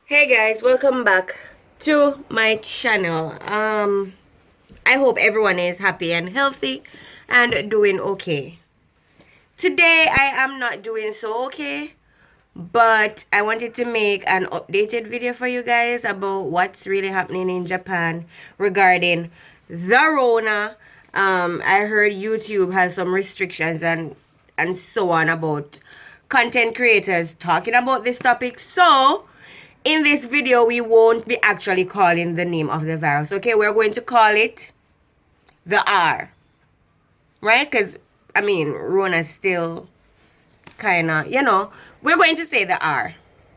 Hey guys, welcome back to my channel. I hope everyone is happy and healthy and doing okay. Today I am not doing so okay, but I wanted to make an updated video for you guys about what's really happening in Japan regarding the Rona. I heard YouTube has some restrictions and so on about content creators talking about this topic. So in this video, we won't be actually calling the name of the virus. Okay, we're going to call it the R. Right? Because, I mean, Rona's still kind of, we're going to say the R.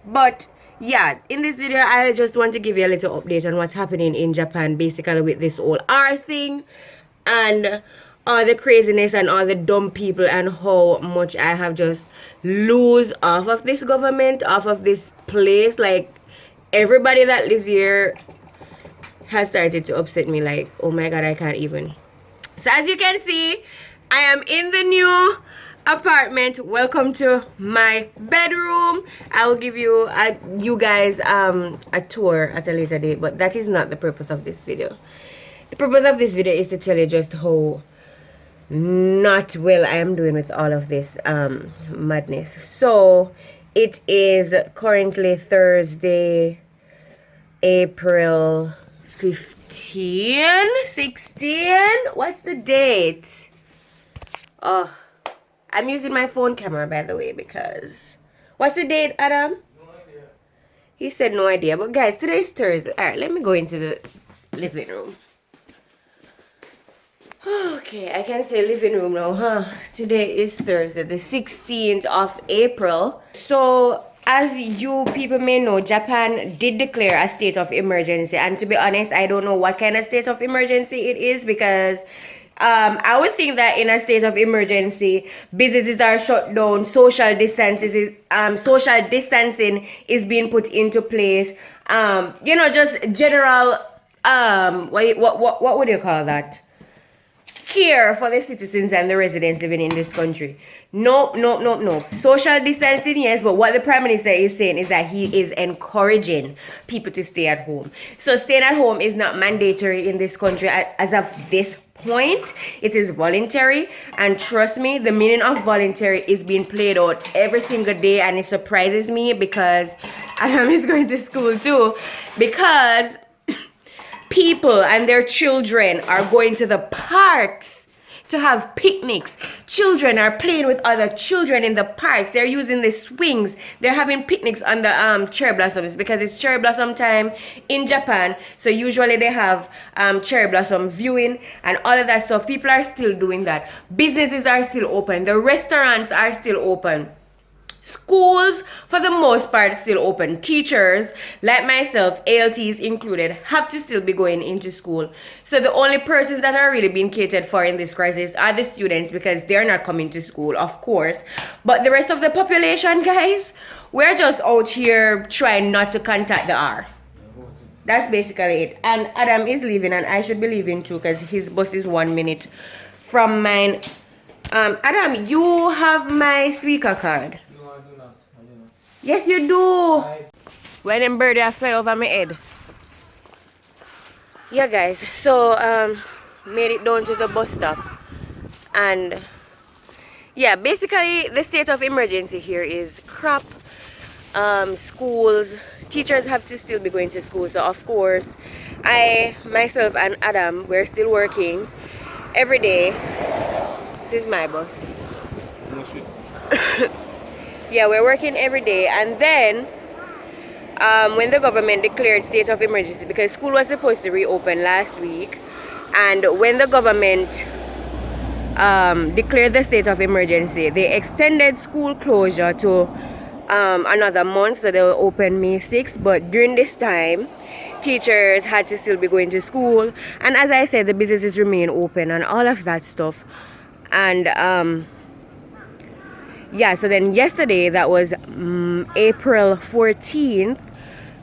But, yeah, in this video, I just want to give you a little update on what's happening in Japan, basically with this whole R thing. And all the craziness and all the dumb people and how much I have just lose off of this government, off of this place. Like, everybody that lives here has started to upset me. Like, oh my god, I can't even. So as you can see, I am in the new apartment. Welcome to my bedroom. I will give you guys a tour at a later date, but that is not the purpose of this video. The purpose of this video is to tell you just how not well I am doing with all of this madness. So it is currently Thursday, April 16. What's the date? Oh, I'm using my phone camera, by the way, because what's the date, Adam? No idea. He said no idea. But guys, today's Thursday. All right, let me go into the living room. Okay, I can say living room now, huh? Today is Thursday, the 16th of April. So, as you people may know, Japan did declare a state of emergency. And to be honest, I don't know what kind of state of emergency it is, because I would think that in a state of emergency, businesses are shut down, social distances social distancing is being put into place. Just general what would you call that? Care for the citizens and the residents living in this country. No. Social distancing, yes, but what the Prime Minister is saying is that he is encouraging people to stay at home. So staying at home is not mandatory in this country as of this point. It is voluntary, and trust me, the meaning of voluntary is being played out every single day, and it surprises me because Adam is going to school too, because people and their children are going to the parks to have picnics. Children are playing with other children in the parks. They're using the swings. They're having picnics on the cherry blossoms, because it's cherry blossom time in Japan. So usually they have cherry blossom viewing and all of that stuff. People are still doing that. Businesses are still open. The restaurants are still open. Schools, for the most part, still open. Teachers, like myself, ALTs included, have to still be going into school. So the only persons that are really being catered for in this crisis are the students, because they're not coming to school, of course. But the rest of the population, guys, we're just out here trying not to contact the R. That's basically it. And Adam is leaving, and I should be leaving too, because his bus is 1 minute from mine. Adam, you have my speaker card. Yes, you do. When them bird are fell over my head. Yeah, guys. So, made it down to the bus stop. And, yeah, basically, the state of emergency here is crap. Schools, teachers have to still be going to school. So, of course, I, myself, and Adam, we're still working every day. This is my bus. Yeah, we're working every day. And then when the government declared state of emergency, because school was supposed to reopen last week, and when the government declared the state of emergency, they extended school closure to another month, so they will open May 6th. But during this time, teachers had to still be going to school, and as I said, the businesses remain open and all of that stuff. And yeah, so then yesterday, that was April 14th,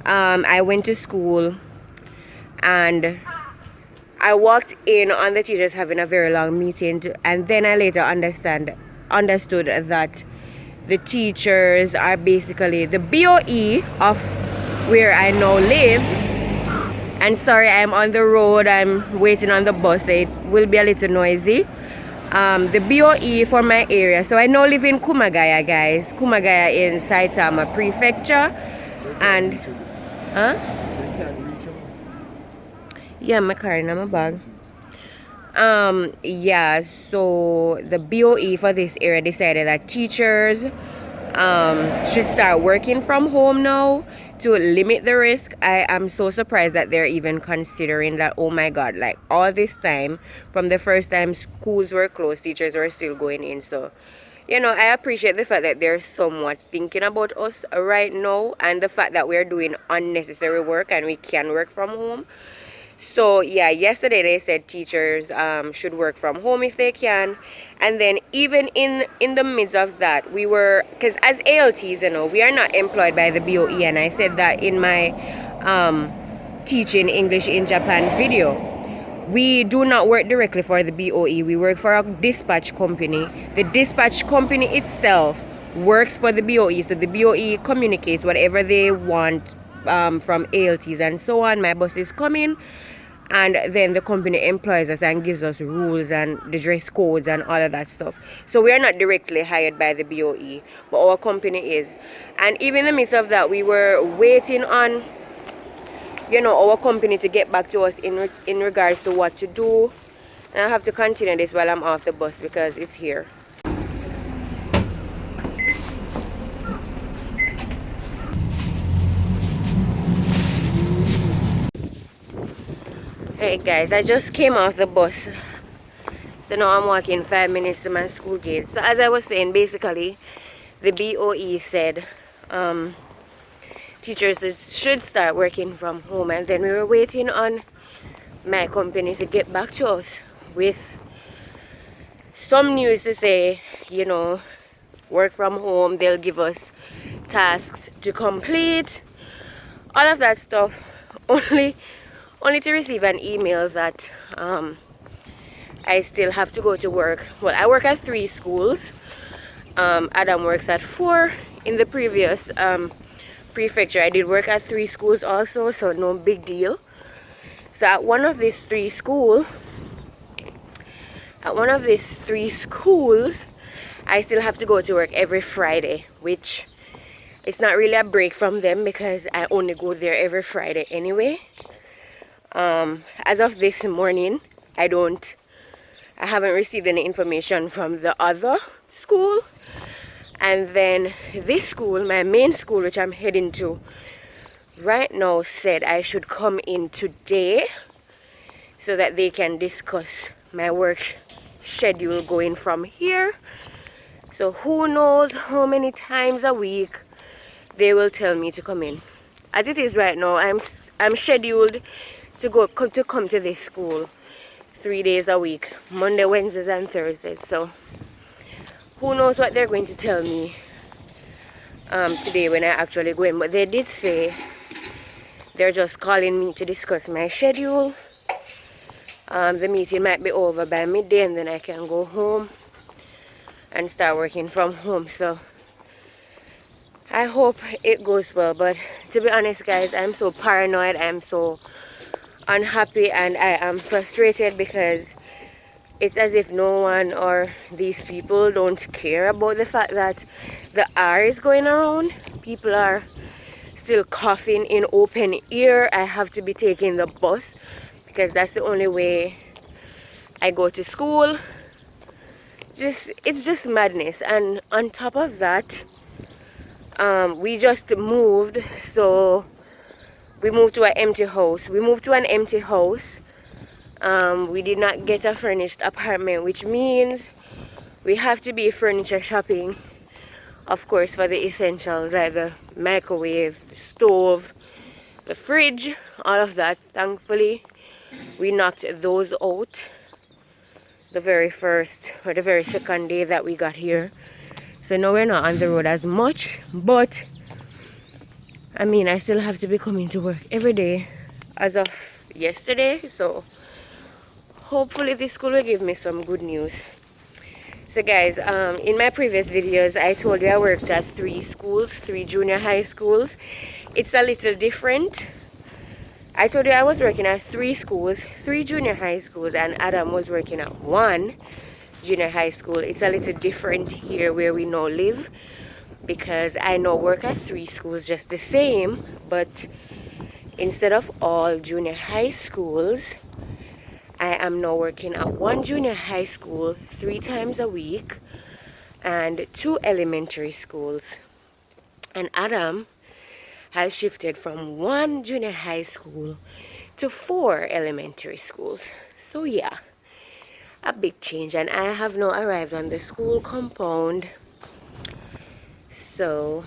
I went to school, and I walked in on the teachers having a very long meeting, and then I later understood that the teachers are basically the BOE of where I now live. And sorry, I'm on the road, I'm waiting on the bus, so it will be a little noisy. The BOE for my area. So I now live in Kumagaya, guys. Kumagaya in Saitama Prefecture. And huh? Yeah, my car in my bag. Yeah, so the BOE for this area decided that teachers should start working from home now to limit the risk. I am so surprised that they're even considering that. Oh my god, like all this time, from the first time schools were closed, teachers were still going in. So you know, I appreciate the fact that they're somewhat thinking about us right now, and the fact that we're doing unnecessary work and we can work from home. So yeah, yesterday they said teachers should work from home if they can. And then even in the midst of that, we were, because as ALTs, you know, we are not employed by the BOE, and I said that in my teaching English in Japan video. We do not work directly for the BOE. We work for a dispatch company. The dispatch company itself works for the BOE, so the BOE communicates whatever they want from ALTs and so on. My boss is coming, and then the company employs us and gives us rules and the dress codes and all of that stuff. So we are not directly hired by the BOE, but our company is. And even in the midst of that, we were waiting on, you know, our company to get back to us in regards to what to do. And I have to continue this while I'm off the bus because it's here. Hey guys, I just came off the bus, so now I'm walking 5 minutes to my school gate. So as I was saying, basically the BOE said teachers should start working from home, and then we were waiting on my company to get back to us with some news to say, you know, work from home, they'll give us tasks to complete, all of that stuff, only to receive an email that I still have to go to work. Well, I work at 3 schools. Adam works at 4. In the previous prefecture, I did work at 3 schools also, so no big deal. So at one of these 3 schools, I still have to go to work every Friday, which it's not really a break from them because I only go there every Friday anyway. As of this morning, I haven't received any information from the other school. And then this school, my main school, which I'm heading to right now, said I should come in today so that they can discuss my work schedule going from here. So who knows how many times a week they will tell me to come in. As it is right now, I'm scheduled to come to this school 3 days a week, Monday, Wednesdays and Thursdays. So who knows what they're going to tell me today when I actually go in. But they did say they're just calling me to discuss my schedule. The meeting might be over by midday, and then I can go home and start working from home. So I hope it goes well. But to be honest guys, I'm so paranoid, I'm so unhappy, and I am frustrated because it's as if no one or these people don't care about the fact that the R is going around. People are still coughing in open air. I have to be taking the bus because that's the only way I go to school. It's just madness. And on top of that, we just moved, so we moved to an empty house. We did not get a furnished apartment, which means we have to be furniture shopping, of course, for the essentials like the microwave, the stove, the fridge, all of that. Thankfully, we knocked those out the very second day that we got here. So now we're not on the road as much, but I mean, I still have to be coming to work every day as of yesterday. So hopefully this school will give me some good news. So guys, in my previous videos I told you I worked at 3 schools, 3 junior high schools it's a little different. I told you I was working at 3 schools, 3 junior high schools, and Adam was working at 1 junior high school. It's a little different here where we now live, because I now work at 3 schools just the same, but instead of all junior high schools, I am now working at 1 junior high school 3 times a week and 2 elementary schools. And Adam has shifted from 1 junior high school to 4 elementary schools. So yeah, a big change. And I have now arrived on the school compound, so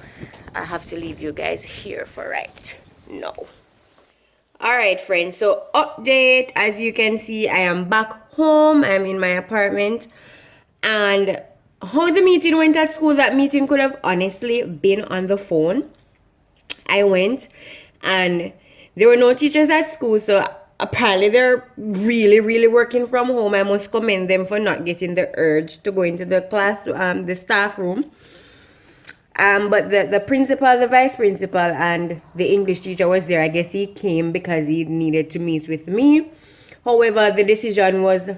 I have to leave you guys here for right now. Alright friends, so update. As you can see, I am back home. I'm in my apartment. And how the meeting went at school, that meeting could have honestly been on the phone. I went and there were no teachers at school, so apparently they're really working from home. I must commend them for not getting the urge to go into the class, the staff room. But the principal, the vice principal, and the English teacher was there. I guess he came because he needed to meet with me. However, the decision was,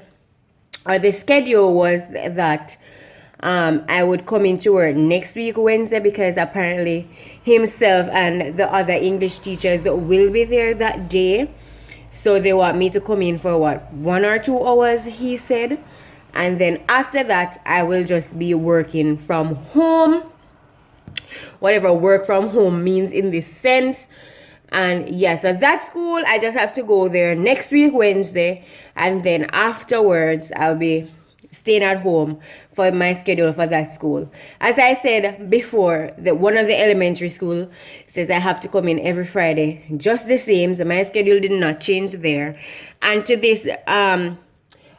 or the schedule was that I would come into work next week Wednesday, because apparently himself and the other English teachers will be there that day. So they want me to come in for what, 1 or 2 hours, he said. And then after that, I will just be working from home. Whatever work from home means in this sense. And yeah, so that school, I just have to go there next week Wednesday, and then afterwards I'll be staying at home for my schedule for that school. As I said before, one of the elementary school says I have to come in every Friday, just the same, so my schedule did not change there. And to this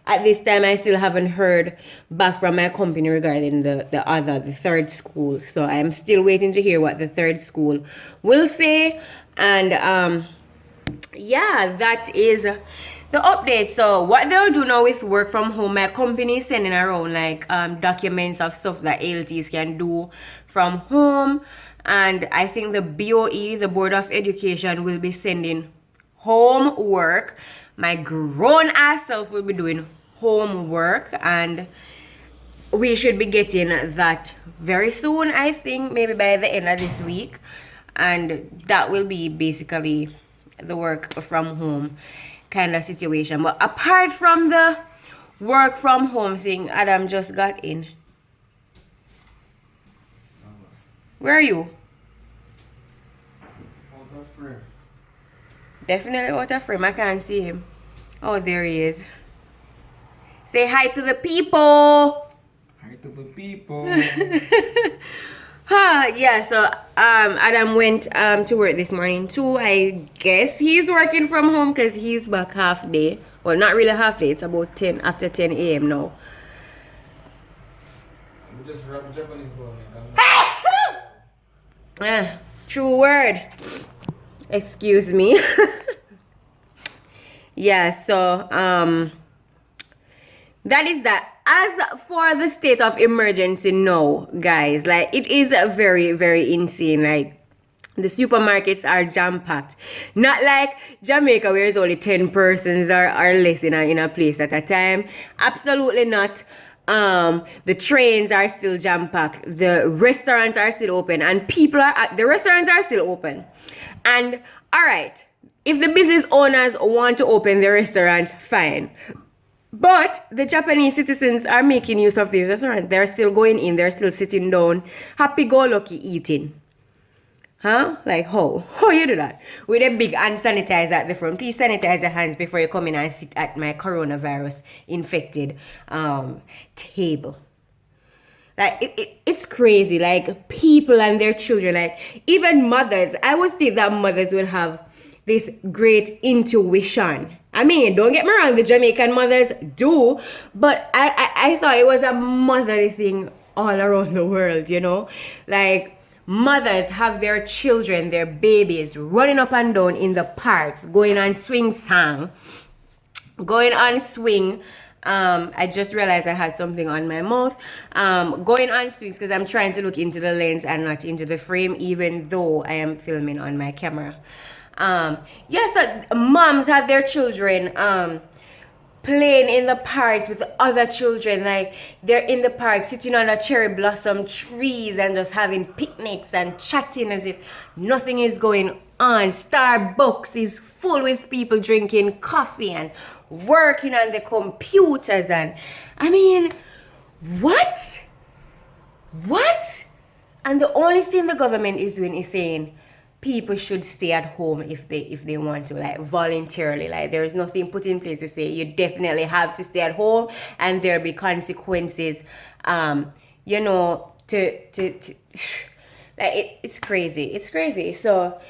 at this time, I still haven't heard back from my company regarding the third school. So I'm still waiting to hear what the third school will say. And yeah, that is the update. So what they'll do now with work from home, my company is sending around like documents of stuff that ALTs can do from home. And I think the BOE, the Board of Education, will be sending homework. My grown ass self will be doing homework, and we should be getting that very soon. I think maybe by the end of this week, and that will be basically the work from home kind of situation. But apart from the work from home thing, Adam just got in. Where are you? Out of frame. Definitely out of frame. I can't see him. Oh, there he is. Say hi to the people. Hi to the people. Yeah, so Adam went to work this morning too. I guess he's working from home because he's back half day. Well, not really half day. It's about 10 after 10 a.m. now. We just rap Japanese girl, True word. Excuse me. Yeah, so that is that. As for the state of emergency now, guys, like it is very insane. Like the supermarkets are jam-packed. Not like Jamaica where it's only 10 persons or less in a place at a time. Absolutely not. The trains are still jam-packed. The restaurants are still open, and the restaurants are still open. And all right, if the business owners want to open the restaurant, fine. But the Japanese citizens are making use of these restaurants. They're still going in. They're still sitting down, happy-go-lucky eating. Huh? Like how? How you do that? With a big hand sanitizer at the front. Please sanitize your hands before you come in and sit at my coronavirus infected table. Like it's crazy. Like people and their children, like even mothers. I would think that mothers would have this great intuition. I mean, don't get me wrong, the Jamaican mothers do, but I thought it was a motherly thing all around the world, you know? Like, mothers have their children, their babies, running up and down in the parks, going on swing, I just realized I had something on my mouth. Going on swings because I'm trying to look into the lens and not into the frame, even though I am filming on my camera. Yes, moms have their children playing in the parks with other children. Like, they're in the park sitting under cherry blossom trees and just having picnics and chatting as if nothing is going on. Starbucks is full with people drinking coffee and working on the computers. And I mean, what? And the only thing the government is doing is saying people should stay at home if they want to, like, voluntarily. Like, there's nothing put in place to say you definitely have to stay at home and there'll be consequences, you know, to like, it's crazy. So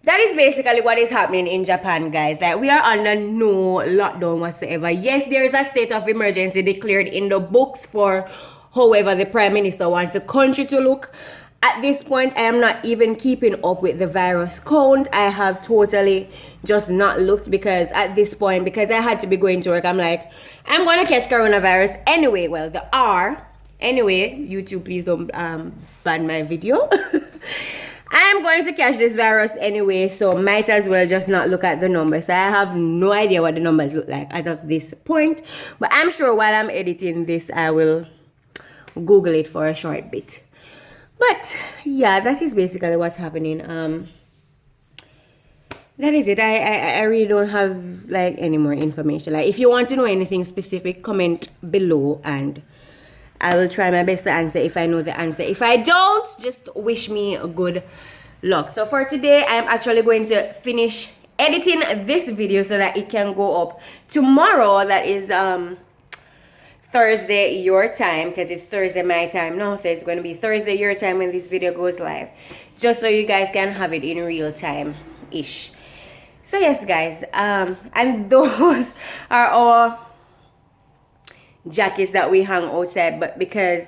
that is basically what is happening in Japan, guys. Like, we are under no lockdown whatsoever. Yes, there is a state of emergency declared in the books for however the prime minister wants the country to look. At this point, I am not even keeping up with the virus count. I have totally just not looked because at this point, because I had to be going to work, I'm like, I'm going to catch coronavirus anyway. Well, the R. Anyway, YouTube, please don't ban my video. I am going to catch this virus anyway, so might as well just not look at the numbers. I have no idea what the numbers look like as of this point. But I'm sure while I'm editing this, I will Google it for a short bit. But yeah, that is basically what's happening. That is it. I really don't have like any more information. Like, if you want to know anything specific, comment below and I will try my best to answer if I know the answer. If I don't, just wish me good luck. So for today, I'm actually going to finish editing this video so that it can go up tomorrow. That is Thursday your time, because it's Thursday my time now, so it's going to be Thursday your time when this video goes live, just so you guys can have it in real time ish. So yes, guys, and those are our jackets that we hang outside. But because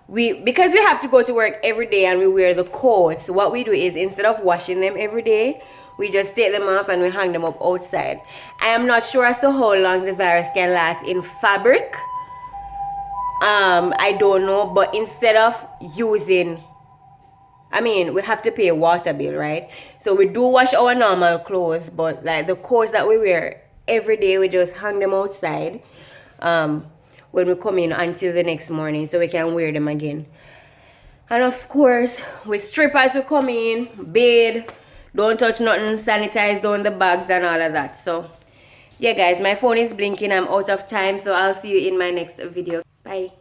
we have to go to work every day and we wear the coats, what we do is, instead of washing them every day, we just take them off and we hang them up outside. I am not sure as to how long the virus can last in fabric. I don't know, but instead of using, I mean, we have to pay a water bill, right? So we do wash our normal clothes, but like the coats that we wear every day, we just hang them outside when we come in until the next morning, so we can wear them again. And of course, we strip as we come in, bathe, don't touch nothing, sanitize down the bags and all of that. So yeah, guys, my phone is blinking. I'm out of time, so I'll see you in my next video. Bye.